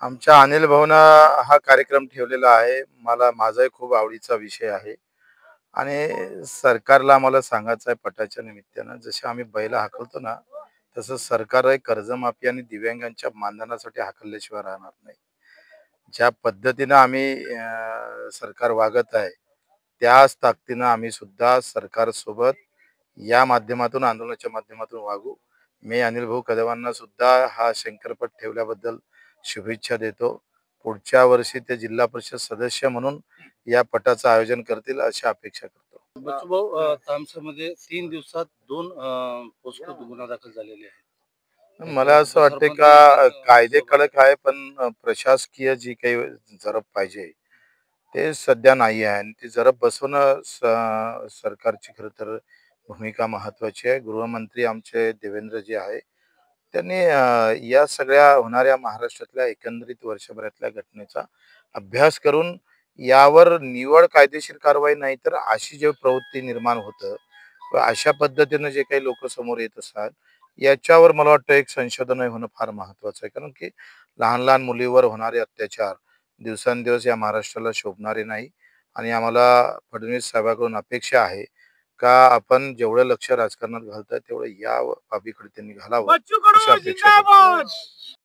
आमच्या अनिल भाऊनं हा कार्यक्रम ठेवलेला आहे. माझाही खूप आवडीचा विषय आहे आणि सरकारला मला सांगायचं आहे पटाच्या निमित्तानं, जसे आम्ही बैल हाकलतो ना, तसं सरकारही कर्जमाफी आणि दिव्यांगांच्या मानधनासाठी हाकलल्याशिवाय राहणार नाही. ज्या पद्धतीनं आम्ही सरकार वागत आहे, त्याच ताकदीनं आम्ही सुद्धा सरकारसोबत या माध्यमातून, आंदोलनाच्या माध्यमातून वागू. मी अनिल भाऊ कदमांना सुद्धा हा शंकरपट ठेवल्याबद्दल शुभेच्छा देतो. पुढच्या वर्षी ते जिल्हा परिषद सदस्य म्हणून या पटाचं आयोजन करतील अशी अपेक्षा करतो. बच्चूभाऊ, तामसामध्ये 3 दिवसात 2 पोस्को गुन्हा दाखल झालेले आहेत. मला असं वाटतंय का कायदे कडक आहे, पण प्रशासकीय जी काही जरब पाहिजे, ते सध्या नाही आहे आणि ती जरब बसवणं सरकारची खरं तर भूमिका महत्त्वाची आहे. गृहमंत्री आमचे देवेंद्रजी आहे. त्यांनी या सगळ्या होणाऱ्या महाराष्ट्रातल्या एकंदरीत वर्षभरातल्या घटनेचा अभ्यास करून यावर निव्वळ कायदेशीर कारवाई नाही, तर अशी जी प्रवृत्ती निर्माण होतं व अशा पद्धतीनं जे काही लोक समोर येत असतात, याच्यावर मला वाटतं एक संशोधन होणं फार महत्वाचं आहे. कारण की लहान लहान मुलीवर होणारे अत्याचार दिवसेंदिवस या महाराष्ट्राला शोभणारे नाही आणि आम्हाला फडणवीस साहेबांकडून अपेक्षा आहे का आपण जेवढं लक्ष राजकारणात घालताय तेवढं या बाबीकडे त्यांनी घालावं अशी अपेक्षा करतो.